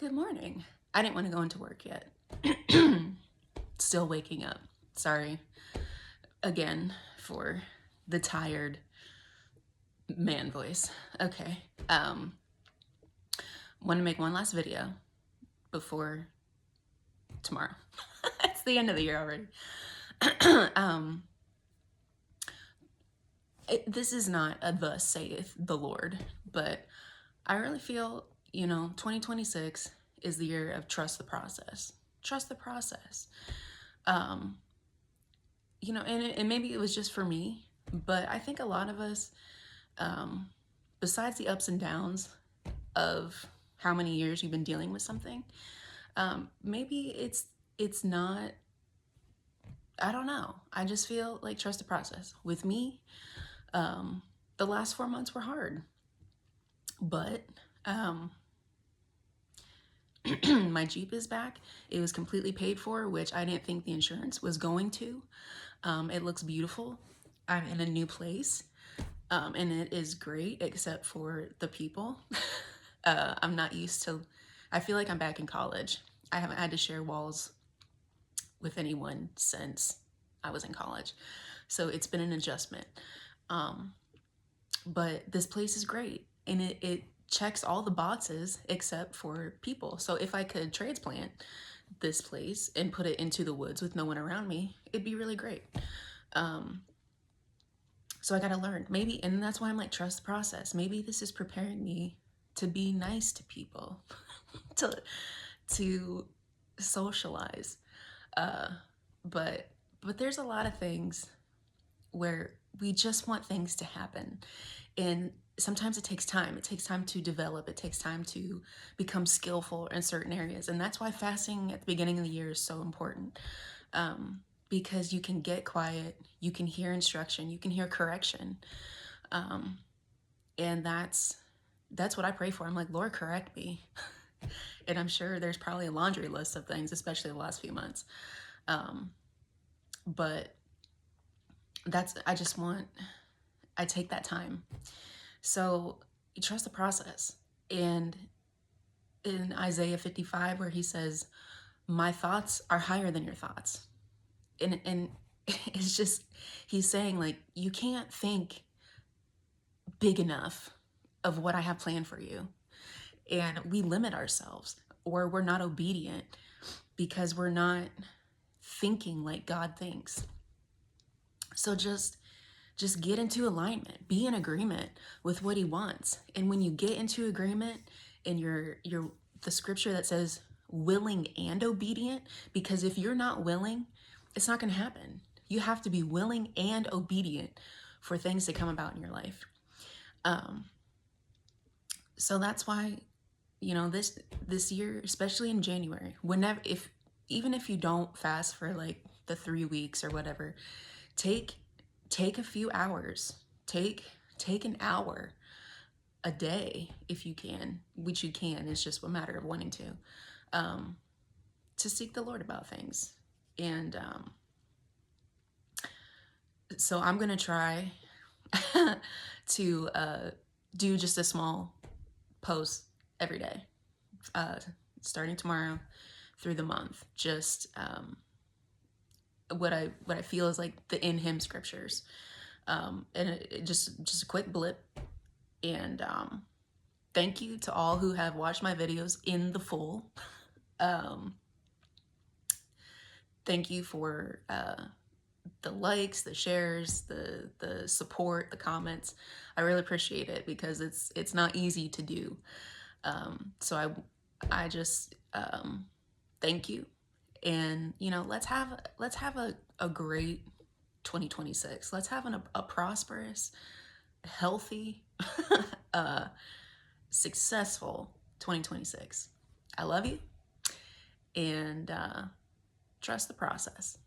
Good morning. I didn't want to go into work yet. Still waking up. Sorry again for the tired man voice. Okay. Want to make one last video before tomorrow. It's the end of the year already. This is not a thus saith the Lord, but I really feel, 2026 is the year of trust the process. Trust the process. And maybe it was just for me, but I think a lot of us, besides the ups and downs of how many years you've been dealing with something, maybe it's not, I don't know. I just feel like trust the process. With me, the last 4 months were hard, but my Jeep is back. It was completely paid for, which I didn't think the insurance was going to. It looks beautiful. I'm in a new place, and it is great except for the people. I'm not used to, I feel like I'm back in college. I haven't had to share walls with anyone since I was in college. So it's been an adjustment. But this place is great, and it checks all the boxes except for people. So if I could transplant this place and put it into the woods with no one around me, it'd be really great. So I gotta learn. Maybe, and that's why I'm like, trust the process. Maybe this is preparing me to be nice to people, to socialize. But there's a lot of things where we just want things to happen. And sometimes it takes time. It takes time to develop. It takes time to become skillful in certain areas. And that's why fasting at the beginning of the year is so important. Because you can get quiet, you can hear instruction, you can hear correction. And that's what I pray for. I'm like, Lord, correct me. And I'm sure there's probably a laundry list of things, especially the last few months. But I take that time. So you trust the process. And in Isaiah 55, where he says, my thoughts are higher than your thoughts. And it's just, he's saying, like, you can't think big enough of what I have planned for you. And we limit ourselves, or we're not obedient because we're not thinking like God thinks. So just get into alignment, be in agreement with what he wants. And when you get into agreement in the scripture that says willing and obedient, because if you're not willing, it's not going to happen. You have to be willing and obedient for things to come about in your life. So that's why, this year, especially in January, even if you don't fast for like the 3 weeks or whatever, take a few hours, take an hour a day if you can, which you can. It's just a matter of wanting to seek the Lord about things. And so I'm gonna try to do just a small post every day, starting tomorrow through the month. Just what I feel is like the in him scriptures, and it just a quick blip. And thank you to all who have watched my videos in the full. Thank you for the likes, the shares, the support, the comments. I really appreciate it because it's not easy to do. So I just thank you. And let's have a great 2026. Let's have a prosperous, healthy, successful 2026. I love you, and trust the process.